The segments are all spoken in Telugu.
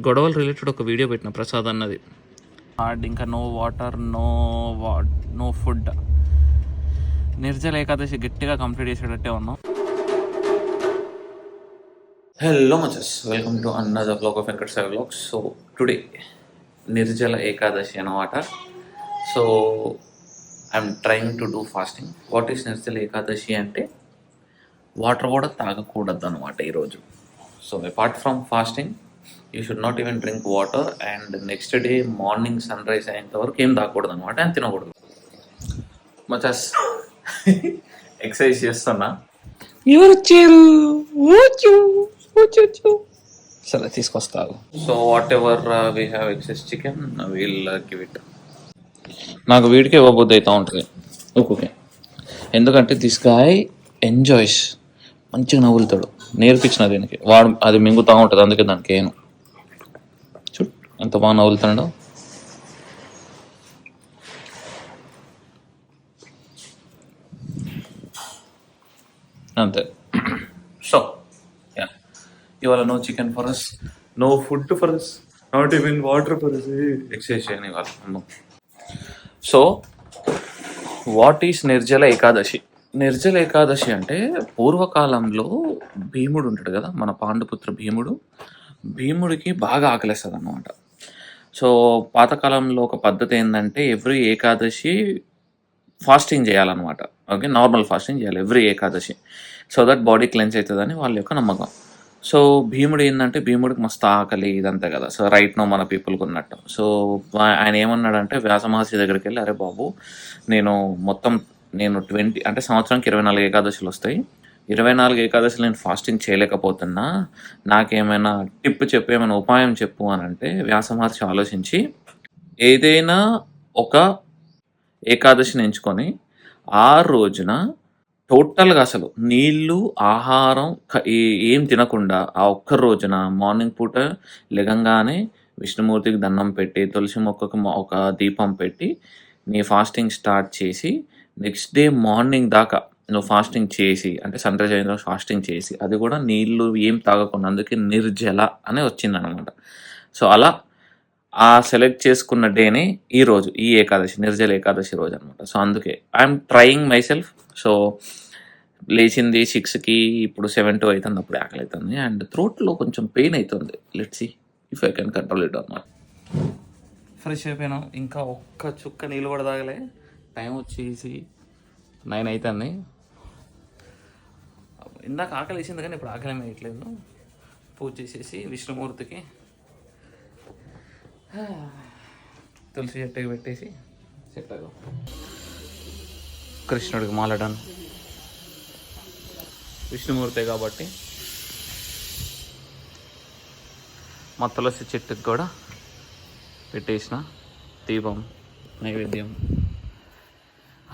గొడవలు రిలేటెడ్ ఒక వీడియో పెట్టిన ప్రసాద్ అన్నది. హార్డ్ ఇంకా no water, no food. Nirjala Ekadashi గట్టిగా కంప్లీట్ చేసేటట్టే ఉన్నాం. హలో మచస్, welcome to another vlog of Venkat Sai vlogs. So today Nirjala Ekadashi అన్నమాట. So I'm trying to do fasting. What is Nirjala Ekadashi అంటే వాటర్ కూడా తాగకూడదు అనమాట ఈరోజు. So apart from fasting you should not even drink water. And next day morning sunrise అయ్యేంత వరకు ఏం తాగకూడదు అనమాట, అని తినకూడదు. మచస్ ఎక్సర్సైజ్ చేస్తున్నా. ఎవరు వచ్చారు? సరే తీసుకొస్తావు. So whatever we have excess chicken will give it. నాకు వీడికి ఇవ్వబుద్ధి అవుతూ ఉంటుంది ఓకే, ఎందుకంటే దిస్ గాయ్ ఎంజాయ్స్, మంచిగా నవ్వులుతాడు. నేర్పించిన దీనికి, వాడు అది మింగుతూ ఉంటుంది, అందుకే దానికి ఏను చూడు ఎంత బాగా నవ్వులుతాడో. అంతే. సో యా, ఇవాళ no chicken for us, no food for us, not even water for us. Exercise చేయని ఇవాళ. So what is Nirjala Ekadashi? Nirjala Ekadashi అంటే పూర్వకాలంలో భీముడు ఉంటాడు కదా, మన పాండుపుత్ర భీముడికి బాగా ఆకలేస్తుంది అన్నమాట. సో పాతకాలంలో ఒక పద్ధతి ఏంటంటే ఎవ్రీ ఏకాదశి ఫాస్టింగ్ చేయాలన్నమాట. ఓకే, నార్మల్ ఫాస్టింగ్ చేయాలి every Ekadashi, so that body cleanse అవుతుందని వాళ్ళ యొక్క నమ్మకం. సో భీముడు ఏంటంటే, భీముడికి మస్తు ఆకలి ఇదంతా కదా. సో రైట్ నో మన పీపుల్కి ఉన్నట్టు. సో ఆయన ఏమన్నాడంటే వ్యాస మహర్షి దగ్గరికి వెళ్ళి, అరే బాబు నేను 20 అంటే సంవత్సరానికి 24 ఏకాదశులు వస్తాయి, 24 ఏకాదశులు నేను ఫాస్టింగ్ చేయలేకపోతున్నా, నాకేమైనా టిప్ చెప్పు, ఏమైనా ఉపాయం చెప్పు అని అంటే వ్యాస మహర్షి ఆలోచించి ఏదైనా ఒక ఏకాదశిని ఎంచుకొని ఆ రోజున టోటల్గా అసలు నీళ్ళు ఆహారం ఏం తినకుండా ఆ ఒక్క రోజున మార్నింగ్ పూట లెగంగానే విష్ణుమూర్తికి దండం పెట్టి తులసి మొక్కకు ఒక దీపం పెట్టి నీ ఫాస్టింగ్ స్టార్ట్ చేసి నెక్స్ట్ డే మార్నింగ్ దాకా నువ్వు ఫాస్టింగ్ చేసి, అంటే సన్ రైజ్ అయిన ఫాస్టింగ్ చేసి, అది కూడా నీళ్ళు ఏం తాగకుండా, అందుకే నిర్జల అనే వచ్చిందనమాట. సో అలా ఆ సెలెక్ట్ చేసుకున్న డేనే ఈరోజు, ఈ ఏకాదశి, నిర్జల ఏకాదశి రోజు అనమాట. సో అందుకే I'm trying my self. So లేచింది 6కి, ఇప్పుడు 7 అవుతుంది, అప్పుడు ఆకలి అవుతుంది అండ్ థ్రోట్లో కొంచెం పెయిన్ అవుతుంది. Let's see if I can control it అన్నమాట. ఫ్రెష్ అయిపోయినాం, ఇంకా ఒక్క చుక్క నీళ్ళు కూడా తాగలే. టైం వచ్చేసి 9 అవుతుంది. ఇందాక ఆకలి వేసింది కానీ ఇప్పుడు ఆకలి వేయట్లేదు. పూజ చేసేసి విష్ణుమూర్తికి తులసి చెట్టుకి పెట్టేసి సెట్ అయ్యాం. కృష్ణుడికి మాలడాను, విష్ణుమూర్తే కాబట్టి మా తులసి చెట్టుకి కూడా పెట్టేసిన దీపం నైవేద్యం.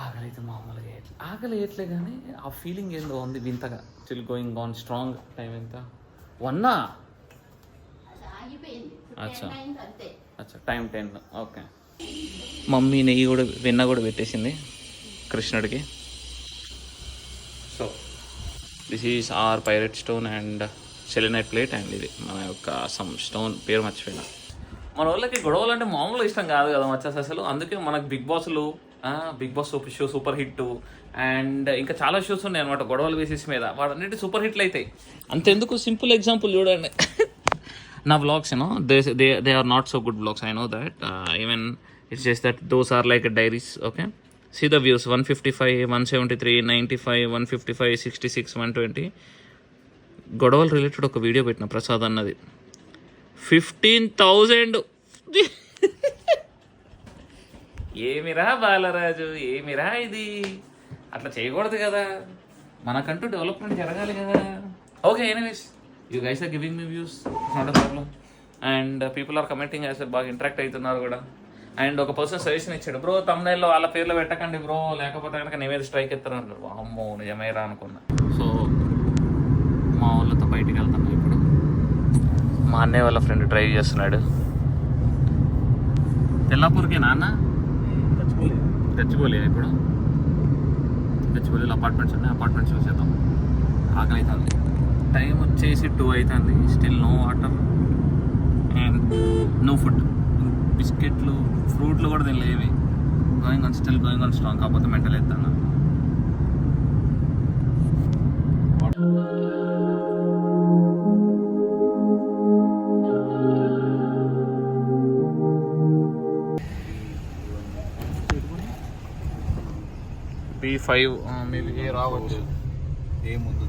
ఆకలి అయితే మామూలుగా ఆకలి వేయట్లే కానీ ఆ ఫీలింగ్ ఏందో ఉంది వింతగా. Still going on strong. Time ఎంత? 1 అచ్చా అచ్చా, టైం 10. ఓకే. మమ్మీ నెయ్యి కూడా, వెన్న కూడా పెట్టేసింది కృష్ణుడికి. So this is our pyrite stone and selenite plate. And ఇది మన యొక్క సమ్ స్టోన్, పేరు మర్చిపోయినా. మన వాళ్ళకి గొడవలు అంటే మామూలుగా ఇష్టం కాదు కదా మచ్చస్ అసలు. అందుకే మనకు Bigg Boss show super hit and ఇంకా చాలా షోస్ ఉన్నాయి అనమాట గొడవల బేసిస్ మీద. వాడన్నిటి సూపర్ హిట్లు అవుతాయి. అంతెందుకు, సింపుల్ ఎగ్జాంపుల్ చూడండి, నా vlogs they are not so good vlogs, I know that. Even it's just that those are like diaries. Okay, see the views 155, 173, 95, 155, 66, 120. గొడవలు రిలేటెడ్ ఒక వీడియో పెట్టిన ప్రసాద్ అన్నది 15,000. ఏమిరా బాలరాజు, ఏమిరా ఇది? అట్లా చేయకూడదు కదా, మనకంటూ డెవలప్మెంట్ జరగాలి కదా. Okay, anyways you guys are giving me views, not a problem. And people are commenting as బాగా ఇంటరాక్ట్ అవుతున్నారు కూడా. అండ్ ఒక పర్సన్ సజెషన్ ఇచ్చాడు, బ్రో తమ్నైల్లో వాళ్ళ పేర్లు పెట్టకండి బ్రో, లేకపోతే కనుక నీ మీద స్ట్రైక్ ఎత్తారు. అమ్మో నిజమేరా అనుకున్నా. సో మా వాళ్ళతో బయటికి వెళ్తున్నా ఇప్పుడు. మా అన్నయ్య వాళ్ళ ఫ్రెండ్ డ్రైవ్ చేస్తున్నాడు. తెల్లాపూర్కి నాన్న గచ్చిబౌలి. ఇప్పుడు గచ్చిబౌలిలో అపార్ట్మెంట్స్ ఉన్నాయి, అపార్ట్మెంట్స్ చూసేద్దాం. ఆకలి అవుతుంది. టైం వచ్చేసి 2 అవుతుంది, still no water. And food, బిస్కెట్లు, ఫ్రూట్లు కూడా తినలేవి. Going on still going on strong. కాకపోతే మెంటల్ ఎత్తాను. B5 మేబీ రావచ్చు. ఏముంది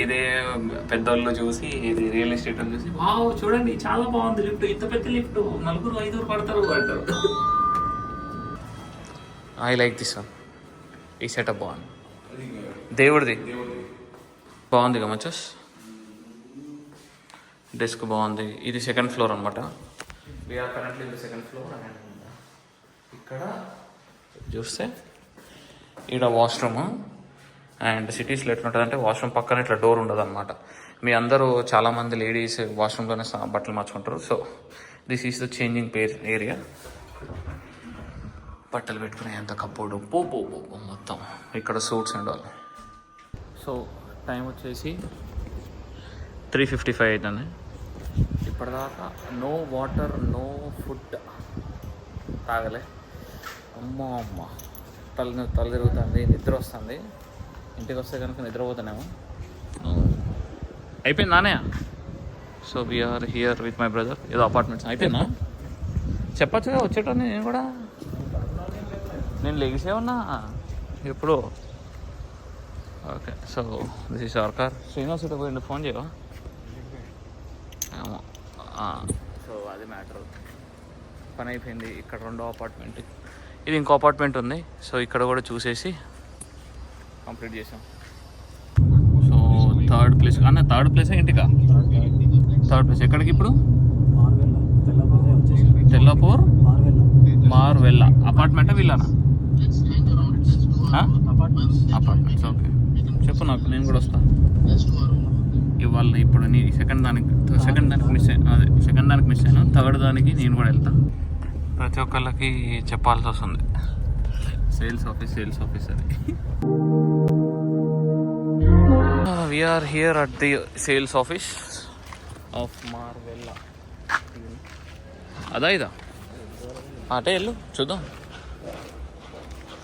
ఇదే పెద్దోళ్ళు చూసి, ఇది రియల్ ఎస్టేట్ అని చూసి, వావ్ చూడండి చాలా బాగుంది లిఫ్ట్, ఇంత పెద్ద లిఫ్ట్, 4-5 పడతారు అంటారు. I like this one. ఈ సెటప్ బాగుంది, దేవుడిది బాగుంది కదా మచస్. డెస్క్ బాగుంది. ఇది 2nd ఫ్లోర్ అనమాట. We're currently in the 2nd floor. And ఇక్కడ చూస్తే ఇక్కడ వాష్రూమ్. అండ్ సిటీస్లో ఎట్లుంటుందంటే వాష్రూమ్ పక్కన ఇట్లా డోర్ ఉండదు అనమాట. మీ అందరూ చాలామంది లేడీస్ వాష్రూమ్లోనే బట్టలు మార్చుకుంటారు. So this is the changing area. బట్టలు పెట్టుకునే అంత కప్పోర్డు పో మొత్తం ఇక్కడ suits and all. So time వచ్చేసి 3:55 అవుతుంది. ఇప్పటిదాకా నో వాటర్, నో ఫుడ్ తాగలే. అమ్మ తల తిరుగుతుంది, నిద్ర వస్తుంది. ఇంటికి వస్తే కనుక నిద్రపోతానేమో. అయిపోయింది నానే. So we're here with my brother. ఏదో అపార్ట్మెంట్స్ అయిపోయిందా చెప్పచ్చుగా వచ్చేటని. నేను కూడా నేను లెగిసే ఉన్నా ఎప్పుడు. Okay, so this is our car. శ్రీనివాసుతో పోయిండు, ఫోన్ చేయవా? సో అది మ్యాటర్. పని అయిపోయింది. ఇక్కడ 2వ అపార్ట్మెంట్, ఇది ఇంకో అపార్ట్మెంట్ ఉంది. సో ఇక్కడ కూడా చూసేసి కంప్లీట్ చేసాం. సో 3rd ప్లేస్ అన్న, 3rd ప్లేస్ ఇంటికా? 3rd ప్లేస్ ఎక్కడికి ఇప్పుడు? తెల్లపూర్ మార్వెల్లా. అపార్ట్మెంటా విల్లానా? అపార్ట్మెంట్స్. ఓకే చెప్పు నాకు, నేను కూడా వస్తా ఇవాళ. ఇప్పుడు నీ సెకండ్ దానికి మిస్ అయ్యాను. అదే సెకండ్ దానికి మిస్ అయ్యాను. 3rd దానికి నేను కూడా వెళ్తా. ప్రతి ఒక్కళ్ళకి చెప్పాల్సి వస్తుంది. సేల్స్ ఆఫీస్ అది. We are here at the sales office of Marvella. అదా ఇదా అటే వెళ్ళు చూద్దాం.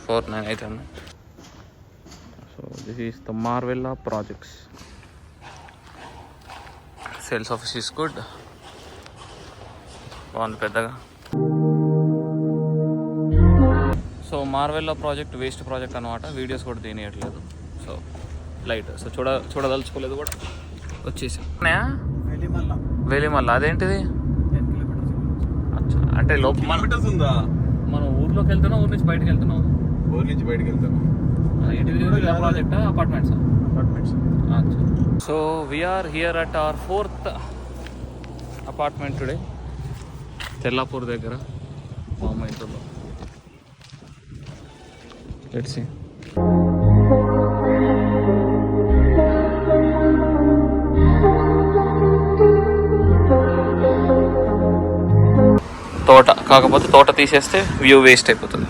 4-9 అవుతుంది. So this is the Marvella projects. Sales office is good, బాగుంది పెద్దగా. So Marvella project waste project అనమాట. వీడియోస్ కూడా తీయట్లేదు. So light. సో చూడదలుచుకోలేదు కూడా, వచ్చేసి వేలిమల్ల. అదేంటిది? అచ్చా, అంటే మనం ఊర్లోకి వెళ్తున్నాం, ఊరి నుంచి బయటకు వెళ్తున్నాం. Project apartments. So we're here at our 4th apartment today, Tellapur దగ్గర మా అమ్మ ఇంట్లో. Let's see. తోట, కాకపోతే తోట తీసేస్తే వ్యూ వేస్ట్ అయిపోతుంది.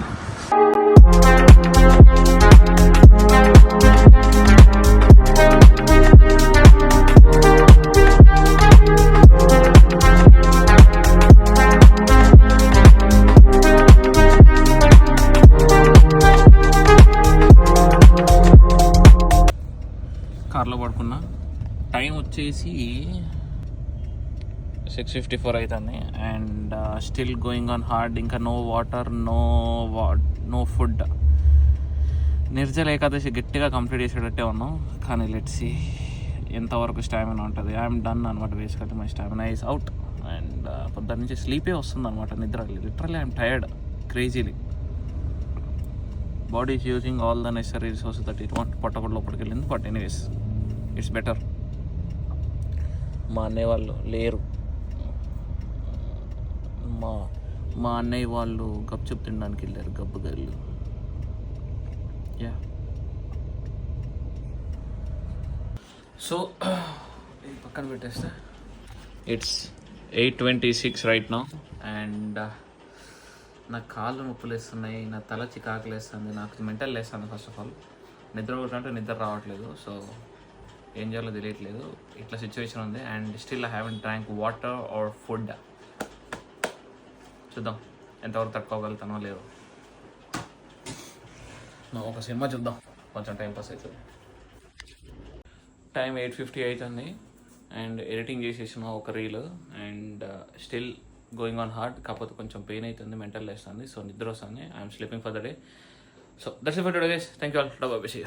కార్లో పడుకున్నా. టైం వచ్చేసి 6:54 అవుతుంది. And still going on hard. ఇంకా no water, no food. Nirjala Ekadashi గట్టిగా కంప్లీట్ చేసేటట్టే ఉన్నాం. కానీ లెట్స్ సీ ఎంతవరకు స్టామినా ఉంటుంది. ఐఎమ్ డన్ అనమాట. Basically my stamina is out. And పొద్దున్న నుంచి స్లీపే వస్తుంది అనమాట, నిద్ర. Literally I'm tired crazily. Body is using all the necessary resources that it want. పొట్టకుండా లోపలికి వెళ్ళింది. But anyways it's better. మా అన్నయ్య వాళ్ళు లేరు. మా అన్నయ్య వాళ్ళు గప్చుప్ తినడానికి వెళ్ళారు, గబ్బు గల్లు. యా సో ఇది పక్కన పెట్టేస్తే ఇట్స్ 8:26 రైట్ నౌ అండ్ నా కాళ్ళు నొప్పులు వేస్తున్నాయి, నా తల చికాకులు వేస్తుంది, నాకు మెంటల్ లేస్తుంది. ఫస్ట్ ఆఫ్ ఆల్ నిద్ర కొట్టినట్టు నిద్ర రావట్లేదు. సో ఏం చేయాలో తెలియట్లేదు, ఇట్లా సిచ్యువేషన్ ఉంది. And still I haven't drank water or food. చూద్దాం ఎంతవరకు తట్టుకోగలుగుతానో లేదో. ఒక సినిమా చూద్దాం, కొంచెం టైం పాస్ అవుతుంది. టైం 8:50 అవుతుంది అండ్ ఎడిటింగ్ చేసేసిన ఒక reel and still going on hard. కాకపోతే కొంచెం పెయిన్ అవుతుంది, మెంటల్ వేస్తుంది, సో నిద్ర వస్తుంది. I'm sleeping for the day. So that's it for today guys. Thank you all. By by.